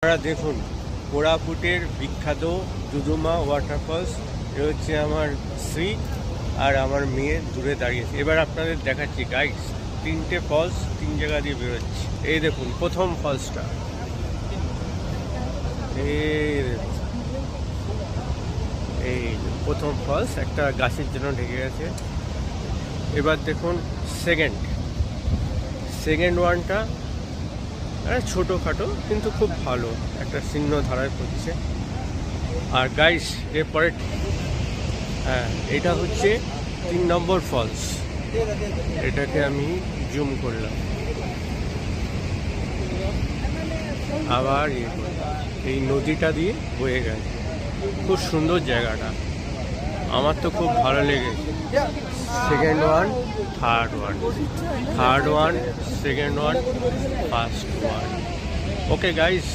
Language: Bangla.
আপনারা দেখুন কোরাপুটের বিখ্যাত দুদুমা ওয়াটারফলস। এ হচ্ছে আমার স্ত্রী আর আমার মেয়ে দূরে দাঁড়িয়েছে। এবার আপনাদের দেখাচ্ছি গাইস, তিনটে ফলস তিন জায়গা দিয়ে বেরোচ্ছে। এই দেখুন প্রথম ফলসটা, এই প্রথম ফলস একটা গাছের জন্য ঢেকে গেছে। এবার দেখুন সেকেন্ড ওয়ানটা ছোটোখাটো কিন্তু খুব ভালো, একটা সিংহ ধারায় পড়ছে। আর গাইস এরপরে এটা হচ্ছে 3 নম্বর ফলস। এটাকে আমি জুম করলাম, আবার এই নদীটা দিয়ে বয়ে গেছে। খুব সুন্দর জায়গাটা, আমার তো খুব ভালো লেগেছে। Second one, third one, second one, first one. Okay guys,